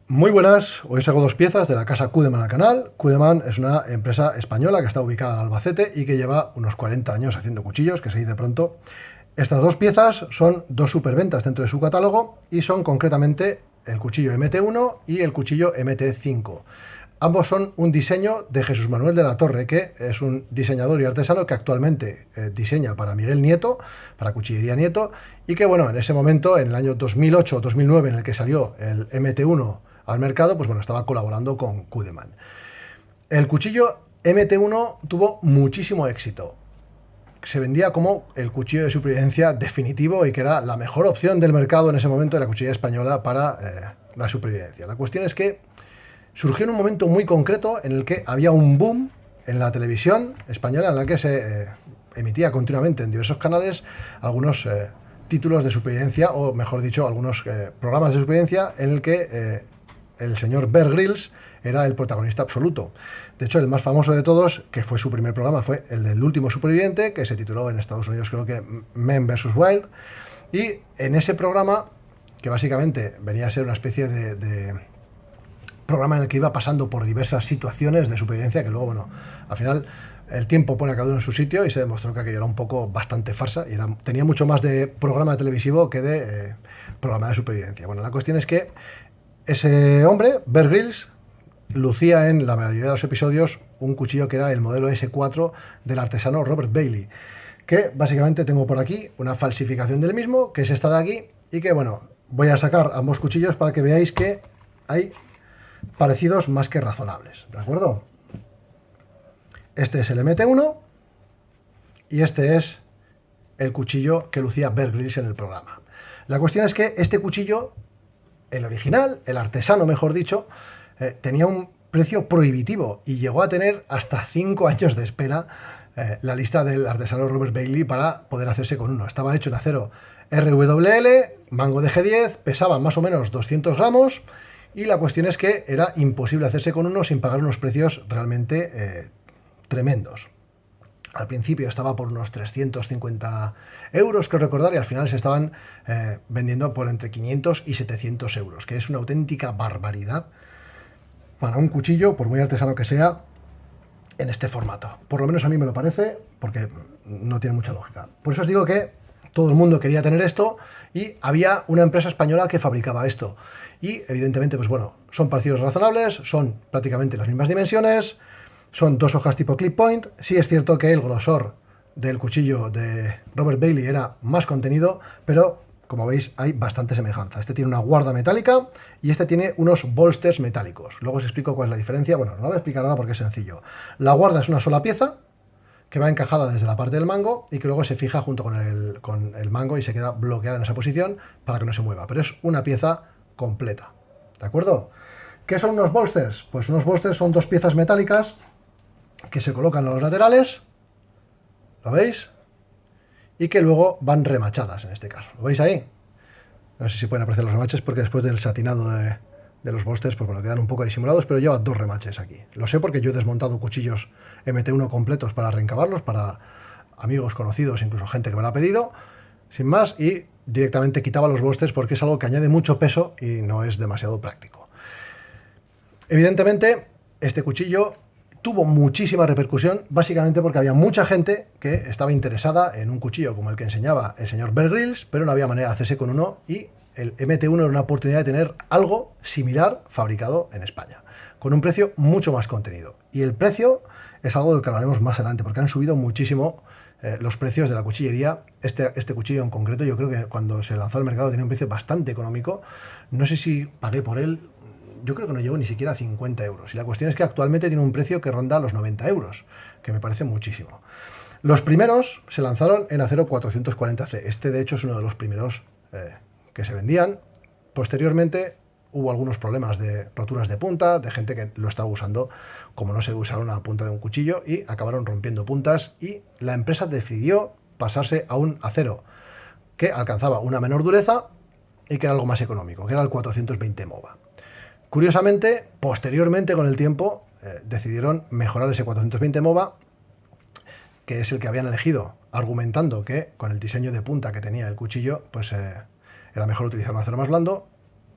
Muy buenas, hoy os hago dos piezas de la casa Cudeman al canal. Cudeman es una empresa española que está ubicada en Albacete y que lleva unos 40 años haciendo cuchillos, que se dice pronto. Estas dos piezas son dos superventas dentro de su catálogo y son concretamente el cuchillo MT1 y el cuchillo MT5. Ambos son un diseño de Jesús Manuel de la Torre, que es un diseñador y artesano que actualmente diseña para Miguel Nieto, para Cuchillería Nieto, y que bueno, en ese momento, en el año 2008 o 2009, en el que salió el MT1 al mercado, pues bueno, estaba colaborando con Cudeman. El cuchillo MT1 tuvo muchísimo éxito. Se vendía como el cuchillo de supervivencia definitivo y que era la mejor opción del mercado en ese momento de la cuchilla española para la supervivencia. La cuestión es que surgió en un momento muy concreto en el que había un boom en la televisión española en la que se emitía continuamente en diversos canales algunos títulos de supervivencia, o mejor dicho, algunos programas de supervivencia en el que el señor Bear Grylls era el protagonista absoluto. De hecho, el más famoso de todos, que fue su primer programa, fue el del último superviviente, que se tituló en Estados Unidos, creo que Men vs. Wild. Y en ese programa, que básicamente venía a ser una especie de programa en el que iba pasando por diversas situaciones de supervivencia, que luego, bueno, al final el tiempo pone a cada uno en su sitio y se demostró que aquello era un poco bastante farsa y tenía mucho más de programa televisivo que de programa de supervivencia. Bueno, la cuestión es que ese hombre, Bear Grylls, lucía en la mayoría de los episodios un cuchillo que era el modelo S4 del artesano Robert Bailey, que básicamente tengo por aquí una falsificación del mismo, que es esta de aquí, y que bueno, voy a sacar ambos cuchillos para que veáis que hay parecidos más que razonables, ¿de acuerdo? Este es el MT1 y este es el cuchillo que lucía Bear Grylls en el programa. La cuestión es que este cuchillo, el original, el artesano mejor dicho, tenía un precio prohibitivo y llegó a tener hasta 5 años de espera la lista del artesano Robert Bailey para poder hacerse con uno. Estaba hecho en acero RWL, mango de G10, pesaba más o menos 200 gramos y la cuestión es que era imposible hacerse con uno sin pagar unos precios realmente tremendos. Al principio estaba por unos 350 euros, creo recordar, y al final se estaban vendiendo por entre 500 y 700 euros, que es una auténtica barbaridad para un cuchillo, por muy artesano que sea, en este formato. Por lo menos a mí me lo parece, porque no tiene mucha lógica. Por eso os digo que todo el mundo quería tener esto y había una empresa española que fabricaba esto. Y evidentemente, pues bueno, son parecidos razonables, son prácticamente las mismas dimensiones, son dos hojas tipo clip point. Sí es cierto que el grosor del cuchillo de Robert Bailey era más contenido, pero como veis hay bastante semejanza. Este tiene una guarda metálica y este tiene unos bolsters metálicos. Luego os explico cuál es la diferencia. Bueno, os lo voy a explicar ahora porque es sencillo. La guarda es una sola pieza que va encajada desde la parte del mango y que luego se fija junto con el mango y se queda bloqueada en esa posición para que no se mueva. Pero es una pieza completa, ¿de acuerdo? ¿Qué son unos bolsters? Pues unos bolsters son dos piezas metálicas que se colocan a los laterales, ¿lo veis? Y que luego van remachadas en este caso. ¿Lo veis ahí? No sé si pueden apreciar los remaches porque después del satinado de los bolsters, pues bueno, quedan un poco disimulados, pero lleva dos remaches aquí. Lo sé porque yo he desmontado cuchillos MT1 completos para reencabarlos, para amigos, conocidos, incluso gente que me lo ha pedido, sin más, y directamente quitaba los bolsters porque es algo que añade mucho peso y no es demasiado práctico. Evidentemente, este cuchillo tuvo muchísima repercusión, básicamente porque había mucha gente que estaba interesada en un cuchillo como el que enseñaba el señor Bear Grylls, pero no había manera de hacerse con uno y el MT1 era una oportunidad de tener algo similar fabricado en España, con un precio mucho más contenido. Y el precio es algo del que hablaremos más adelante, porque han subido muchísimo los precios de la cuchillería. Este cuchillo en concreto, yo creo que cuando se lanzó al mercado tenía un precio bastante económico. No sé si pagué por él, yo creo que no llegó ni siquiera a 50 euros. Y la cuestión es que actualmente tiene un precio que ronda los 90 euros, que me parece muchísimo. Los primeros se lanzaron en acero 440C. Este, de hecho, es uno de los primeros que se vendían. Posteriormente hubo algunos problemas de roturas de punta, de gente que lo estaba usando como no se usaba una punta de un cuchillo y acabaron rompiendo puntas y la empresa decidió pasarse a un acero que alcanzaba una menor dureza y que era algo más económico, que era el 420 MOVA. Curiosamente, posteriormente con el tiempo, decidieron mejorar ese 420 MOVA, que es el que habían elegido, argumentando que con el diseño de punta que tenía el cuchillo, pues era mejor utilizar un acero más blando,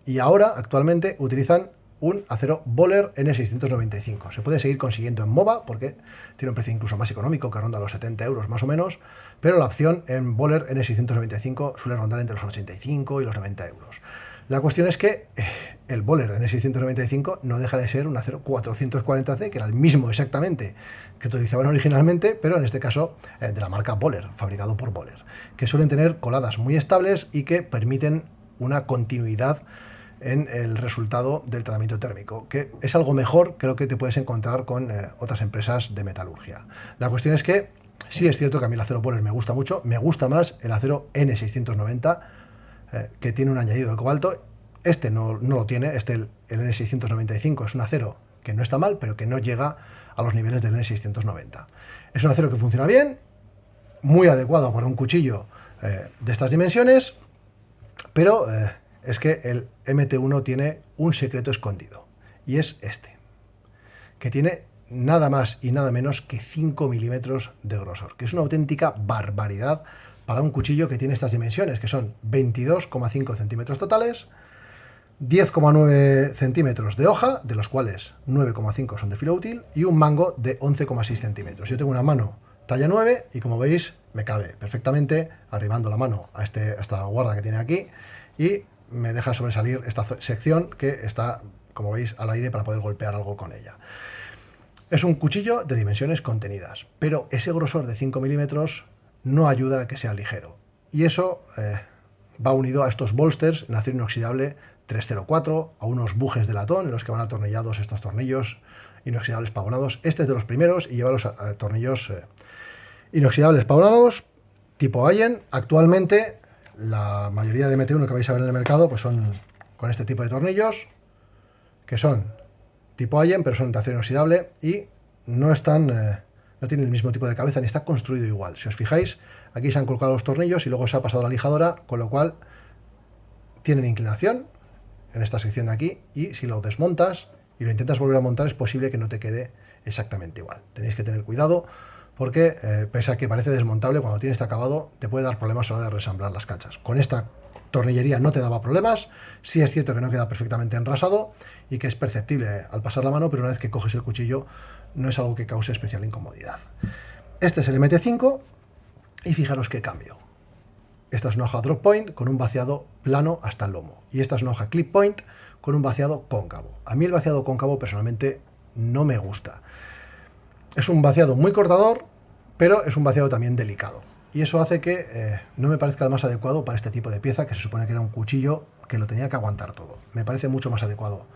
y ahora, actualmente, utilizan un acero Böhler N695. Se puede seguir consiguiendo en MOVA porque tiene un precio incluso más económico, que ronda los 70 euros más o menos, pero la opción en Böhler N695 suele rondar entre los 85 y los 90 euros. La cuestión es que el Böhler N695 no deja de ser un acero 440C, que era el mismo exactamente que utilizaban originalmente, pero en este caso de la marca Böhler, fabricado por Böhler, que suelen tener coladas muy estables y que permiten una continuidad en el resultado del tratamiento térmico, que es algo mejor que lo que te puedes encontrar con otras empresas de metalurgia. La cuestión es que sí es cierto que a mí el acero Böhler me gusta mucho, me gusta más el acero N690, que tiene un añadido de cobalto. Este no lo tiene, el N695 es un acero que no está mal, pero que no llega a los niveles del N690. Es un acero que funciona bien, muy adecuado para un cuchillo de estas dimensiones, pero es que el MT1 tiene un secreto escondido, y es este, que tiene nada más y nada menos que 5 milímetros de grosor, que es una auténtica barbaridad para un cuchillo que tiene estas dimensiones, que son 22,5 centímetros totales, 10,9 centímetros de hoja, de los cuales 9,5 son de filo útil, y un mango de 11,6 centímetros. Yo tengo una mano talla 9 y, como veis, me cabe perfectamente arribando la mano a esta guarda que tiene aquí, y me deja sobresalir esta sección que está, como veis, al aire para poder golpear algo con ella. Es un cuchillo de dimensiones contenidas, pero ese grosor de 5 milímetros no ayuda a que sea ligero. Y eso va unido a estos bolsters en acero inoxidable 304, a unos bujes de latón en los que van atornillados estos tornillos inoxidables pavonados. Este es de los primeros y lleva los tornillos inoxidables pavonados tipo Allen. Actualmente la mayoría de MT1 que vais a ver en el mercado pues son con este tipo de tornillos, que son tipo Allen, pero son de acero inoxidable y no tienen el mismo tipo de cabeza ni está construido igual. Si os fijáis, aquí se han colocado los tornillos y luego se ha pasado la lijadora, con lo cual tienen inclinación en esta sección de aquí, y si lo desmontas y lo intentas volver a montar es posible que no te quede exactamente igual. Tenéis que tener cuidado porque pese a que parece desmontable, cuando tiene este acabado te puede dar problemas a la hora de resamblar las cachas. Con esta tornillería no te daba problemas. Sí es cierto que no queda perfectamente enrasado y que es perceptible al pasar la mano, pero una vez que coges el cuchillo no es algo que cause especial incomodidad. Este es el MT5 y fijaros qué cambio. Esta es una hoja drop point con un vaciado plano hasta el lomo, y esta es una hoja clip point con un vaciado cóncavo. A mí el vaciado cóncavo personalmente no me gusta. Es un vaciado muy cortador, pero es un vaciado también delicado, y eso hace que no me parezca el más adecuado para este tipo de pieza, que se supone que era un cuchillo que lo tenía que aguantar todo. Me parece mucho más adecuado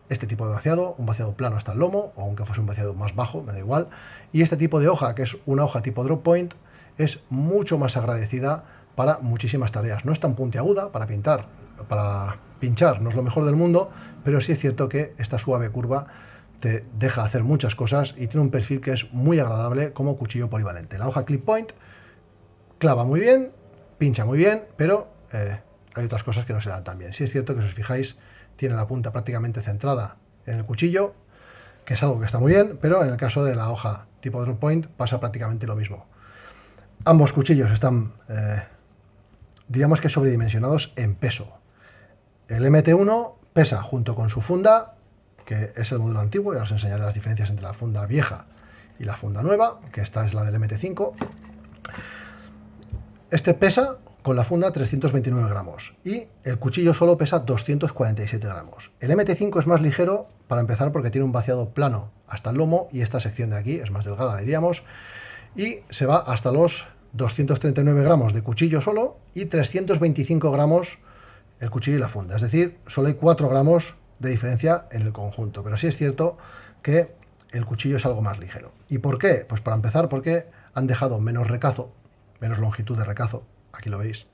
este tipo de vaciado, un vaciado plano hasta el lomo, o aunque fuese un vaciado más bajo, me da igual. Y este tipo de hoja, que es una hoja tipo drop point, es mucho más agradecida para muchísimas tareas. No es tan puntiaguda para pintar, para pinchar no es lo mejor del mundo, pero sí es cierto que esta suave curva te deja hacer muchas cosas y tiene un perfil que es muy agradable como cuchillo polivalente. La hoja clip point clava muy bien, pincha muy bien, pero hay otras cosas que no se dan tan bien. Sí es cierto que, si os fijáis, tiene la punta prácticamente centrada en el cuchillo, que es algo que está muy bien, pero en el caso de la hoja tipo drop point pasa prácticamente lo mismo. Ambos cuchillos están digamos que sobredimensionados en peso. El MT1 pesa, junto con su funda, que es el modelo antiguo, y ahora os enseñaré las diferencias entre la funda vieja y la funda nueva, que esta es la del MT5. Este pesa con la funda 329 gramos y el cuchillo solo pesa 247 gramos. El MT5 es más ligero, para empezar, porque tiene un vaciado plano hasta el lomo, y esta sección de aquí es más delgada, diríamos, y se va hasta los 239 gramos de cuchillo solo y 325 gramos el cuchillo y la funda. Es decir, solo hay 4 gramos de diferencia en el conjunto, pero sí es cierto que el cuchillo es algo más ligero. ¿Y por qué? Pues para empezar porque han dejado menos recazo, menos longitud de recazo. Aquí lo veis.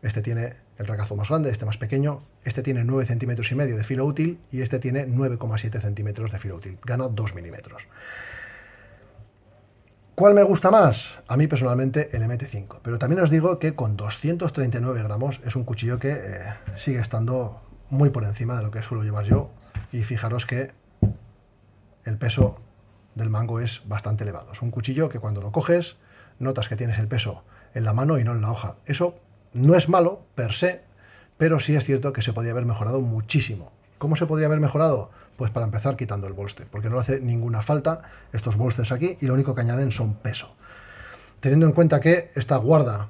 Este tiene el recazo más grande, este más pequeño. Este tiene 9,5 centímetros de filo útil y este tiene 9,7 centímetros de filo útil. Gana 2 milímetros. ¿Cuál me gusta más? A mí personalmente el MT5, pero también os digo que con 239 gramos es un cuchillo que sigue estando muy por encima de lo que suelo llevar yo, y fijaros que el peso del mango es bastante elevado. Es un cuchillo que cuando lo coges notas que tienes el peso en la mano y no en la hoja. Eso no es malo per se, pero sí es cierto que se podría haber mejorado muchísimo. ¿Cómo se podría haber mejorado? Pues para empezar quitando el bolster, porque no le hace ninguna falta estos bolsters aquí y lo único que añaden son peso. Teniendo en cuenta que esta guarda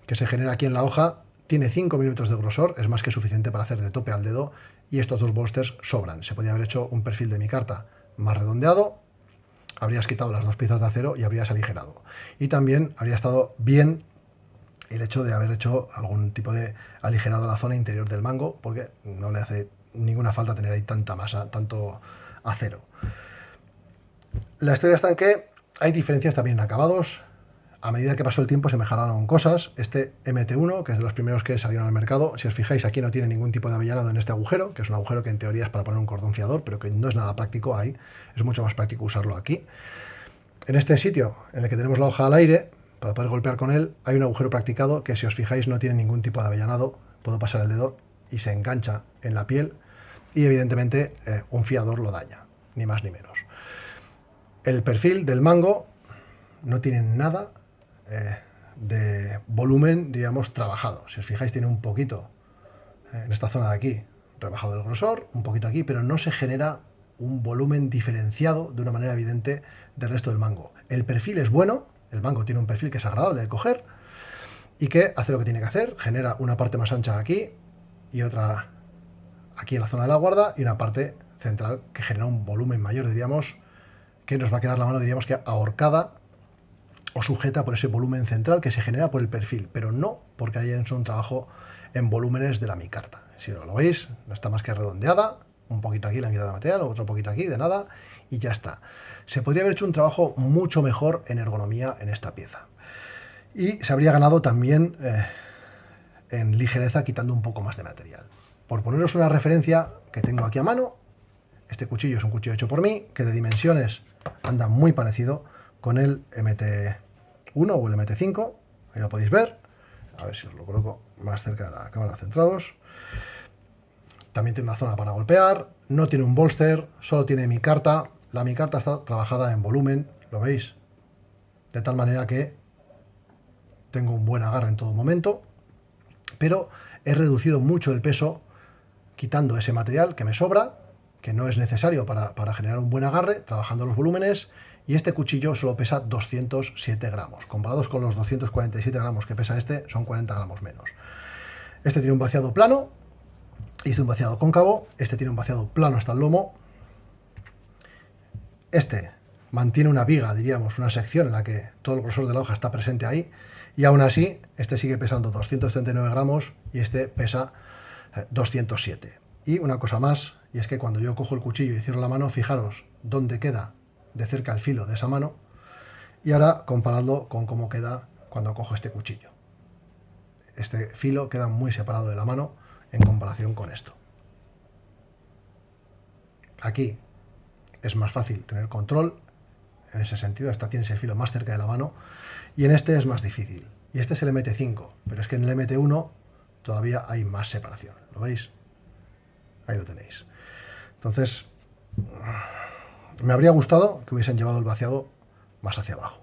que se genera aquí en la hoja tiene 5 milímetros de grosor, es más que suficiente para hacer de tope al dedo, y estos dos bolsters sobran. Se podría haber hecho un perfil de micarta más redondeado, habrías quitado las dos piezas de acero y habrías aligerado. Y también habría estado bien el hecho de haber hecho algún tipo de aligerado a la zona interior del mango, porque no le hace ninguna falta tener ahí tanta masa, tanto acero. La historia está en que hay diferencias también en acabados. A medida que pasó el tiempo se mejoraron cosas. Este MT1, que es de los primeros que salieron al mercado, si os fijáis aquí no tiene ningún tipo de avellanado en este agujero, que es un agujero que en teoría es para poner un cordón fiador, pero que no es nada práctico ahí, es mucho más práctico usarlo aquí. En este sitio en el que tenemos la hoja al aire, para poder golpear con él, hay un agujero practicado que si os fijáis no tiene ningún tipo de avellanado, puedo pasar el dedo y se engancha en la piel y evidentemente un fiador lo daña, ni más ni menos. El perfil del mango no tiene nada de volumen, digamos, trabajado. Si os fijáis tiene un poquito en esta zona de aquí rebajado el grosor, un poquito aquí, pero no se genera un volumen diferenciado de una manera evidente del resto del mango. El perfil es bueno, el mango tiene un perfil que es agradable de coger y que hace lo que tiene que hacer, genera una parte más ancha aquí y otra aquí en la zona de la guarda y una parte central que genera un volumen mayor, diríamos, que nos va a quedar la mano, diríamos que ahorcada o sujeta por ese volumen central que se genera por el perfil, pero no porque hayan hecho un trabajo en volúmenes de la micarta. Si lo veis, no está más que redondeada, un poquito aquí le han quitado de material, otro poquito aquí de nada y ya está. Se podría haber hecho un trabajo mucho mejor en ergonomía en esta pieza. Y se habría ganado también en ligereza quitando un poco más de material. Por poneros una referencia que tengo aquí a mano, este cuchillo es un cuchillo hecho por mí, que de dimensiones anda muy parecido con el MT1 o el MT5, ahí lo podéis ver, a ver si os lo coloco más cerca de la cámara centrados. También tiene una zona para golpear, no tiene un bolster, solo tiene micarta. La micarta está trabajada en volumen, ¿lo veis? De tal manera que tengo un buen agarre en todo momento, pero he reducido mucho el peso quitando ese material que me sobra, que no es necesario para generar un buen agarre, trabajando los volúmenes, y este cuchillo solo pesa 207 gramos. Comparados con los 247 gramos que pesa este, son 40 gramos menos. Este tiene un vaciado plano, y este un vaciado cóncavo, este tiene un vaciado plano hasta el lomo. Este mantiene una viga, diríamos, una sección en la que todo el grosor de la hoja está presente ahí, y aún así, este sigue pesando 239 gramos y este pesa 207. Y una cosa más, y es que cuando yo cojo el cuchillo y cierro la mano, fijaros dónde queda de cerca el filo de esa mano, y ahora comparadlo con cómo queda cuando cojo este cuchillo. Este filo queda muy separado de la mano en comparación con esto. Aquí es más fácil tener control, en ese sentido, hasta tienes el filo más cerca de la mano, y en este es más difícil. Y este es el MT5, pero es que en el MT1 todavía hay más separación, ¿lo veis? Ahí lo tenéis. Entonces, me habría gustado que hubiesen llevado el vaciado más hacia abajo.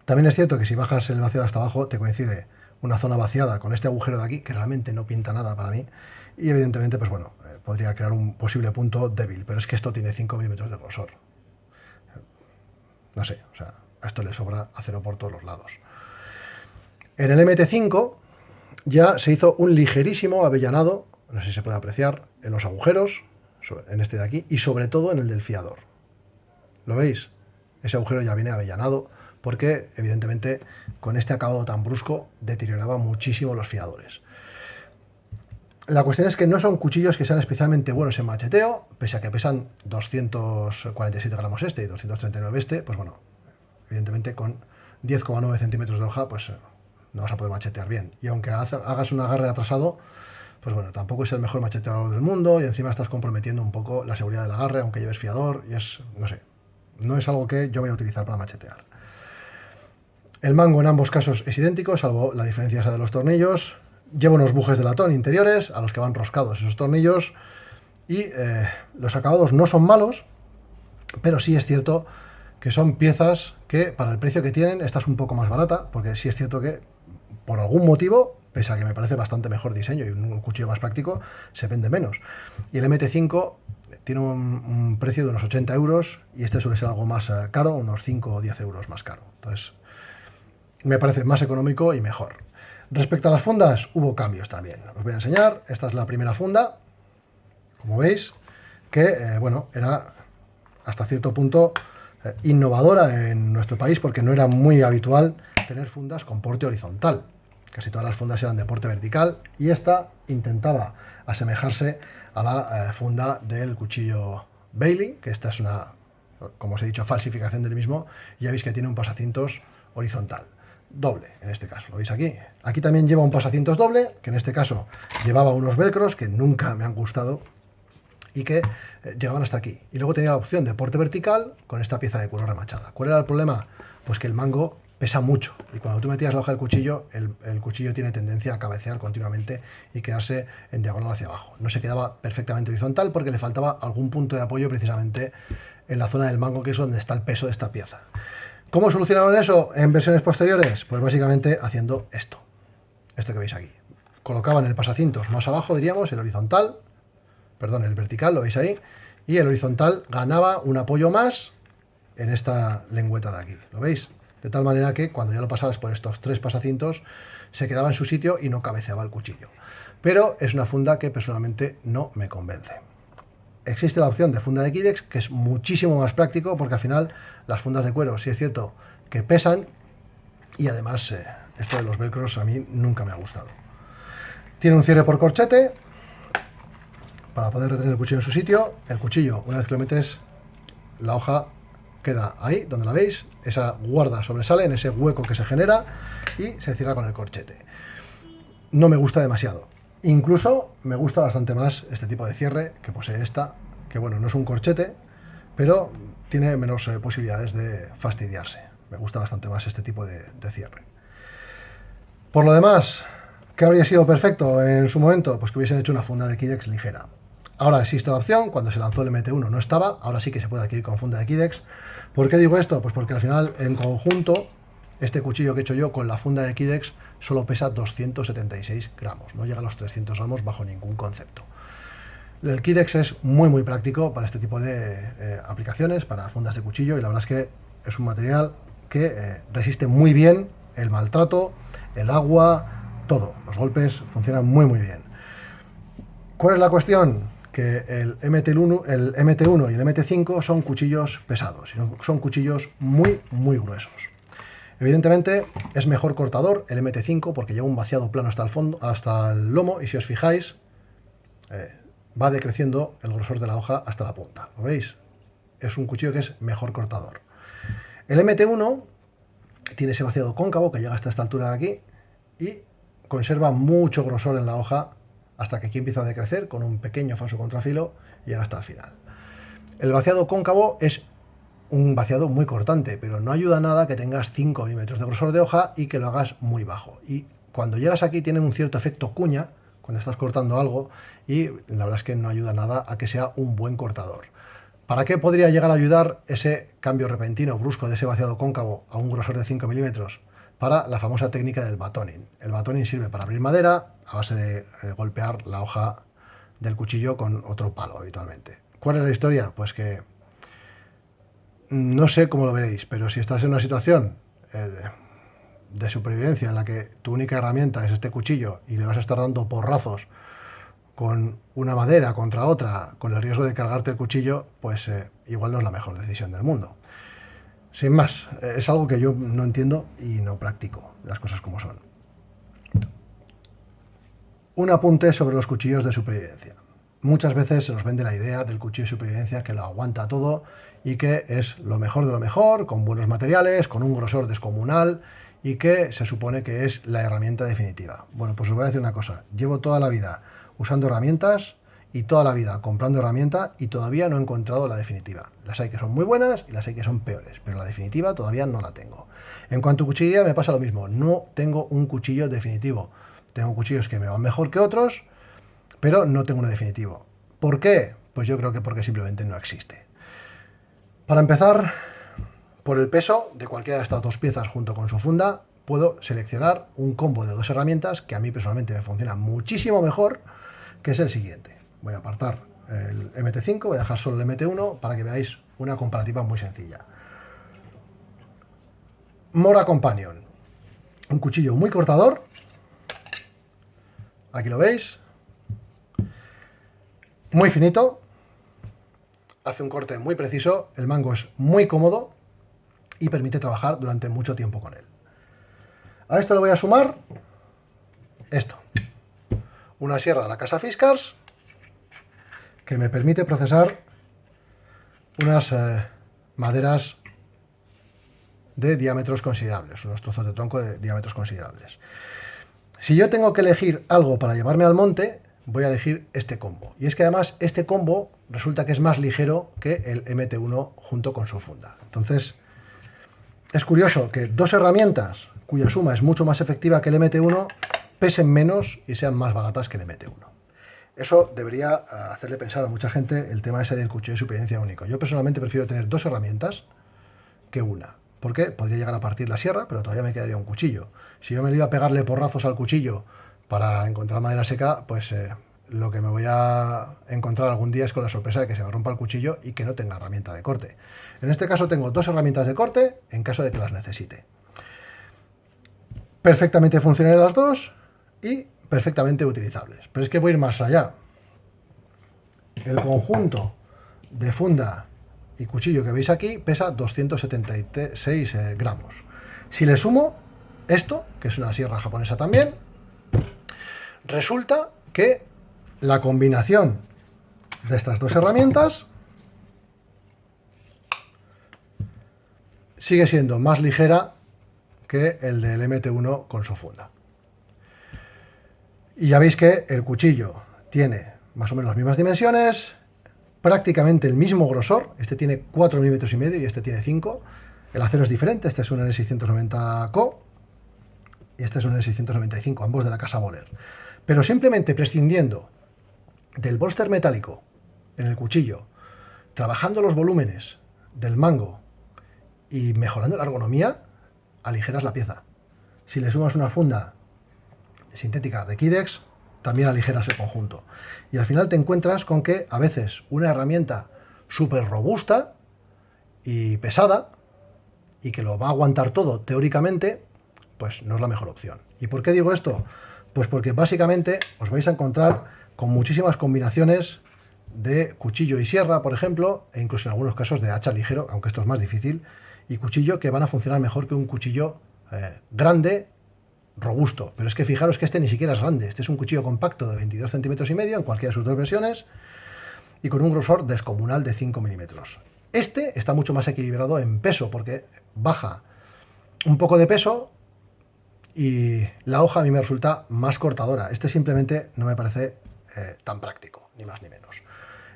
También es cierto que si bajas el vaciado hasta abajo, te coincide una zona vaciada con este agujero de aquí, que realmente no pinta nada para mí, y evidentemente, pues bueno, podría crear un posible punto débil, pero es que esto tiene 5 milímetros de grosor. No sé, o sea, a esto le sobra acero por todos los lados. En el MT5 ya se hizo un ligerísimo avellanado, no sé si se puede apreciar, en los agujeros, en este de aquí, y sobre todo en el del fiador. ¿Lo veis? Ese agujero ya viene avellanado, porque evidentemente con este acabado tan brusco deterioraba muchísimo los fiadores. La cuestión es que no son cuchillos que sean especialmente buenos en macheteo, pese a que pesan 247 gramos este y 239 este, pues bueno, evidentemente con 10,9 centímetros de hoja, pues no vas a poder machetear bien. Y aunque hagas un agarre atrasado, pues bueno, tampoco es el mejor macheteador del mundo y encima estás comprometiendo un poco la seguridad del agarre, aunque lleves fiador, y es, no sé, no es algo que yo voy a utilizar para machetear. El mango en ambos casos es idéntico, salvo la diferencia esa de los tornillos. Lleva unos bujes de latón interiores a los que van roscados esos tornillos y los acabados no son malos, pero sí es cierto que son piezas que para el precio que tienen, esta es un poco más barata, porque sí es cierto que por algún motivo pese a que me parece bastante mejor diseño y un cuchillo más práctico, se vende menos. Y el MT5 tiene un precio de unos 80 euros y este suele ser algo más caro, unos 5 o 10 euros más caro. Entonces, me parece más económico y mejor. Respecto a las fundas, hubo cambios también. Os voy a enseñar. Esta es la primera funda, como veis, que, bueno, era hasta cierto punto innovadora en nuestro país porque no era muy habitual tener fundas con porte horizontal. Casi todas las fundas eran de porte vertical y esta intentaba asemejarse a la funda del cuchillo Bailey, que esta es una, como os he dicho, falsificación del mismo. Ya veis que tiene un pasacintos horizontal, doble en este caso, lo veis aquí. Aquí también lleva un pasacintos doble, que en este caso llevaba unos velcros que nunca me han gustado y que llegaban hasta aquí. Y luego tenía la opción de porte vertical con esta pieza de cuero remachada. ¿Cuál era el problema? Pues que el mango pesa mucho y cuando tú metías la hoja del cuchillo, el cuchillo tiene tendencia a cabecear continuamente y quedarse en diagonal hacia abajo. No se quedaba perfectamente horizontal porque le faltaba algún punto de apoyo precisamente en la zona del mango, que es donde está el peso de esta pieza. ¿Cómo solucionaron eso en versiones posteriores? Pues básicamente haciendo esto que veis aquí. Colocaban el pasacintos más abajo, diríamos, el horizontal, perdón, el vertical, lo veis ahí, y el horizontal ganaba un apoyo más en esta lengüeta de aquí, ¿lo veis? De tal manera que cuando ya lo pasabas por estos tres pasacintos se quedaba en su sitio y no cabeceaba el cuchillo. Pero es una funda que personalmente no me convence. Existe la opción de funda de Kydex, que es muchísimo más práctico porque al final las fundas de cuero sí es cierto que pesan y además esto de los velcros a mí nunca me ha gustado. Tiene un cierre por corchete para poder retener el cuchillo en su sitio. El cuchillo, una vez que lo metes, la hoja queda ahí, donde la veis, esa guarda sobresale en ese hueco que se genera y se cierra con el corchete. No me gusta demasiado. Incluso me gusta bastante más este tipo de cierre que posee esta, que bueno, no es un corchete, pero tiene menos posibilidades de fastidiarse. Me gusta bastante más este tipo de cierre. Por lo demás, ¿qué habría sido perfecto en su momento? Pues que hubiesen hecho una funda de Kydex ligera. Ahora existe la opción, cuando se lanzó el MT1 no estaba, ahora sí que se puede adquirir con funda de Kydex. ¿Por qué digo esto? Pues porque al final, en conjunto, este cuchillo que he hecho yo con la funda de Kydex solo pesa 276 gramos, no llega a los 300 gramos bajo ningún concepto. El Kydex es muy práctico para este tipo de aplicaciones, para fundas de cuchillo, y la verdad es que es un material que resiste muy bien el maltrato, el agua, todo. Los golpes funcionan muy bien. ¿Cuál es la cuestión? Que el MT1 y el MT5 son cuchillos pesados, son cuchillos muy gruesos. Evidentemente es mejor cortador el MT5 porque lleva un vaciado plano hasta el fondo, hasta el lomo, y si os fijáis va decreciendo el grosor de la hoja hasta la punta. ¿Lo veis? Es un cuchillo que es mejor cortador. El MT1 tiene ese vaciado cóncavo que llega hasta esta altura de aquí y conserva mucho grosor en la hoja hasta que aquí empieza a decrecer con un pequeño falso contrafilo y llega hasta el final. El vaciado cóncavo es un vaciado muy cortante, pero no ayuda nada que tengas 5 milímetros de grosor de hoja y que lo hagas muy bajo. Y cuando llegas aquí tiene un cierto efecto cuña, cuando estás cortando algo, y la verdad es que no ayuda nada a que sea un buen cortador. ¿Para qué podría llegar a ayudar ese cambio repentino, brusco de ese vaciado cóncavo a un grosor de 5 milímetros? Para la famosa técnica del batoning. El batoning sirve para abrir madera a base de golpear la hoja del cuchillo con otro palo habitualmente. ¿Cuál es la historia? Pues que no sé cómo lo veréis, pero si estás en una situación de supervivencia en la que tu única herramienta es este cuchillo y le vas a estar dando porrazos con una madera contra otra con el riesgo de cargarte el cuchillo, pues igual no es la mejor decisión del mundo. Sin más, es algo que yo no entiendo y no practico, las cosas como son. Un apunte sobre los cuchillos de supervivencia. Muchas veces se nos vende la idea del cuchillo de supervivencia que lo aguanta todo y que es lo mejor de lo mejor, con buenos materiales, con un grosor descomunal y que se supone que es la herramienta definitiva. Bueno, pues os voy a decir una cosa. Llevo toda la vida usando herramientas y toda la vida comprando herramienta y todavía no he encontrado la definitiva. Las hay que son muy buenas y las hay que son peores, pero la definitiva todavía no la tengo. En cuanto a cuchillería me pasa lo mismo. No tengo un cuchillo definitivo. Tengo cuchillos que me van mejor que otros, pero no tengo uno definitivo. ¿Por qué? Pues yo creo que porque simplemente no existe. Para empezar, por el peso de cualquiera de estas dos piezas junto con su funda, puedo seleccionar un combo de 2 herramientas que a mí personalmente me funciona muchísimo mejor, que es el siguiente. Voy a apartar el MT5, voy a dejar solo el MT1 para que veáis una comparativa muy sencilla. Mora Companion, un cuchillo muy cortador, aquí lo veis, muy finito, hace un corte muy preciso, el mango es muy cómodo y permite trabajar durante mucho tiempo con él. A esto le voy a sumar esto, una sierra de la casa Fiskars, que me permite procesar unas maderas de diámetros considerables, unos trozos de tronco de diámetros considerables. Si yo tengo que elegir algo para llevarme al monte, voy a elegir este combo. Y es que además este combo resulta que es más ligero que el MT1 junto con su funda. Entonces, es curioso que 2 herramientas cuya suma es mucho más efectiva que el MT1 pesen menos y sean más baratas que el MT1. Eso debería hacerle pensar a mucha gente el tema ese del cuchillo de supervivencia único. Yo personalmente prefiero tener 2 herramientas que una. Porque podría llegar a partir la sierra, pero todavía me quedaría un cuchillo. Si yo me iba a pegarle porrazos al cuchillo para encontrar madera seca, pues lo que me voy a encontrar algún día es con la sorpresa de que se me rompa el cuchillo y que no tenga herramienta de corte. En este caso tengo 2 herramientas de corte en caso de que las necesite. Perfectamente funcionan las dos y perfectamente utilizables. Pero es que voy a ir más allá. El conjunto de funda y cuchillo que veis aquí pesa 276 gramos. Si le sumo esto, que es una sierra japonesa también, resulta que la combinación de estas 2 herramientas sigue siendo más ligera que el del MT1 con su funda. Y ya veis que el cuchillo tiene más o menos las mismas dimensiones, prácticamente el mismo grosor. Este tiene 4 milímetros y medio y este tiene 5. El acero es diferente, este es un N690Co y este es un N695, ambos de la casa Böhler. Pero simplemente prescindiendo del bolster metálico en el cuchillo, trabajando los volúmenes del mango y mejorando la ergonomía, aligeras la pieza. Si le sumas una funda sintética de Kydex, también aligeras el conjunto. Y al final te encuentras con que a veces una herramienta súper robusta y pesada, y que lo va a aguantar todo teóricamente, pues no es la mejor opción. ¿Y por qué digo esto? Pues porque básicamente os vais a encontrar con muchísimas combinaciones de cuchillo y sierra, por ejemplo, e incluso en algunos casos de hacha ligero, aunque esto es más difícil, y cuchillo que van a funcionar mejor que un cuchillo grande, robusto. Pero es que fijaros que este ni siquiera es grande. Este es un cuchillo compacto de 22 centímetros y medio en cualquiera de sus 2 versiones y con un grosor descomunal de 5 milímetros. Este está mucho más equilibrado en peso porque baja un poco de peso y la hoja a mí me resulta más cortadora. Este simplemente no me parece tan práctico, ni más ni menos.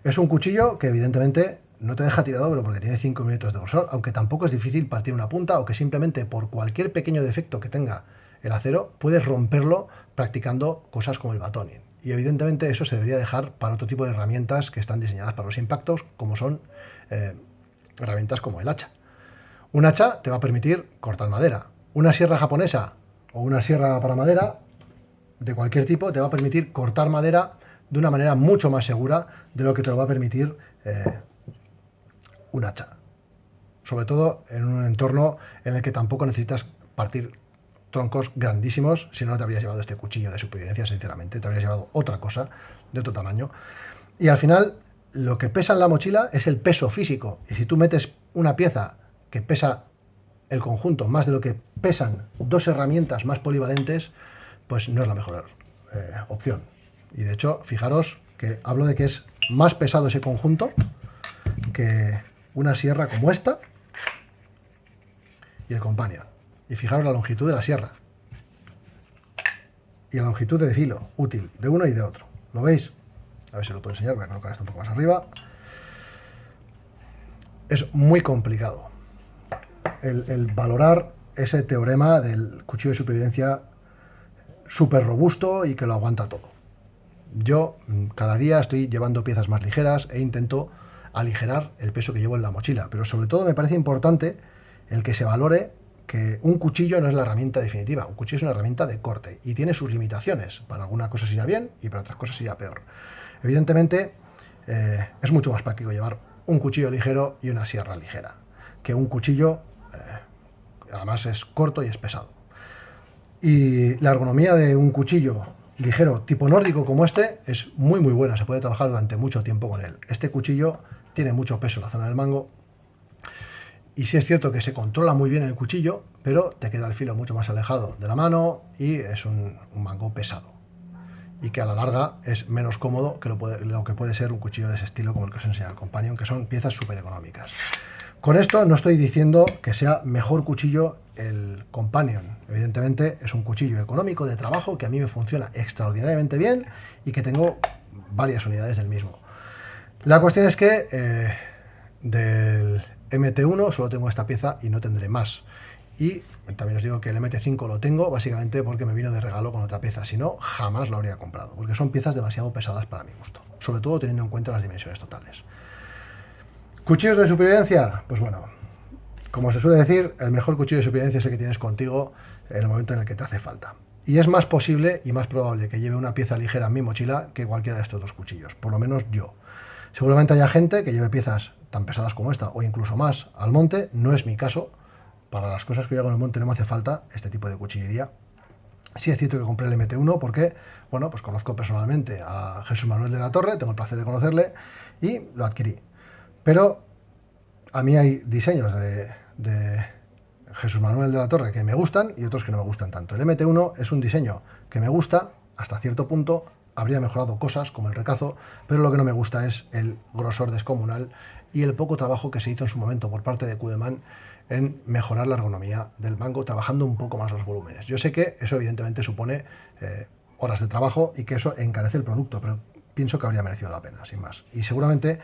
Es un cuchillo que evidentemente no te deja tirado, pero porque tiene 5 milímetros de grosor, aunque tampoco es difícil partir una punta o que simplemente por cualquier pequeño defecto que tenga el acero, puedes romperlo practicando cosas como el batoning. Y evidentemente eso se debería dejar para otro tipo de herramientas que están diseñadas para los impactos, como son herramientas como el hacha. Un hacha te va a permitir cortar madera. Una sierra japonesa o una sierra para madera de cualquier tipo te va a permitir cortar madera de una manera mucho más segura de lo que te lo va a permitir un hacha. Sobre todo en un entorno en el que tampoco necesitas partir troncos grandísimos, si no te habrías llevado este cuchillo de supervivencia, sinceramente, te habrías llevado otra cosa de otro tamaño. Y al final, lo que pesa en la mochila es el peso físico. Y si tú metes una pieza que pesa el conjunto más de lo que pesan 2 herramientas más polivalentes, pues no es la mejor opción. Y de hecho, fijaros que hablo de que es más pesado ese conjunto que una sierra como esta y el Companion. Y fijaros la longitud de la sierra y la longitud de filo útil de uno y de otro. ¿Lo veis? A ver si lo puedo enseñar, voy a colocar esto un poco más arriba. Es muy complicado el valorar ese teorema del cuchillo de supervivencia súper robusto y que lo aguanta todo. Yo cada día estoy llevando piezas más ligeras e intento aligerar el peso que llevo en la mochila, pero sobre todo me parece importante el que se valore que un cuchillo no es la herramienta definitiva, un cuchillo es una herramienta de corte y tiene sus limitaciones. Para algunas cosas irá bien y para otras cosas irá peor. Evidentemente, es mucho más práctico llevar un cuchillo ligero y una sierra ligera que un cuchillo, además es corto y es pesado. Y la ergonomía de un cuchillo ligero tipo nórdico como este es muy buena, se puede trabajar durante mucho tiempo con él. Este cuchillo tiene mucho peso en la zona del mango y sí es cierto que se controla muy bien el cuchillo, pero te queda el filo mucho más alejado de la mano y es un mango pesado y que a la larga es menos cómodo que lo que puede ser un cuchillo de ese estilo como el que os enseña el Companion, que son piezas súper económicas. Con esto no estoy diciendo que sea mejor cuchillo el Companion. Evidentemente es un cuchillo económico de trabajo que a mí me funciona extraordinariamente bien y que tengo varias unidades del mismo. La cuestión es que del MT1 solo tengo esta pieza y no tendré más. Y también os digo que el MT5 lo tengo básicamente porque me vino de regalo con otra pieza, si no, jamás lo habría comprado, porque son piezas demasiado pesadas para mi gusto, sobre todo teniendo en cuenta las dimensiones totales. ¿Cuchillos de supervivencia? Pues bueno, como se suele decir, el mejor cuchillo de supervivencia es el que tienes contigo en el momento en el que te hace falta. Y es más posible y más probable que lleve una pieza ligera en mi mochila que cualquiera de estos dos cuchillos, por lo menos yo. Seguramente haya gente que lleve piezas tan pesadas como esta o incluso más al monte, no es mi caso. Para las cosas que yo hago en el monte no me hace falta este tipo de cuchillería. Sí es cierto que compré el MT1 porque, bueno, pues conozco personalmente a Jesús Manuel de la Torre, tengo el placer de conocerle y lo adquirí. Pero a mí hay diseños de Jesús Manuel de la Torre que me gustan y otros que no me gustan tanto. El MT1 es un diseño que me gusta hasta cierto punto, habría mejorado cosas como el recazo, pero lo que no me gusta es el grosor descomunal y el poco trabajo que se hizo en su momento por parte de Cudeman en mejorar la ergonomía del mango, trabajando un poco más los volúmenes. Yo sé que eso evidentemente supone horas de trabajo y que eso encarece el producto, pero pienso que habría merecido la pena, sin más. Y seguramente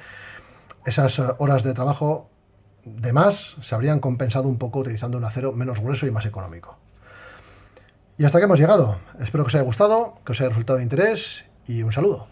esas horas de trabajo de más se habrían compensado un poco utilizando un acero menos grueso y más económico. Y hasta aquí hemos llegado. Espero que os haya gustado, que os haya resultado de interés y un saludo.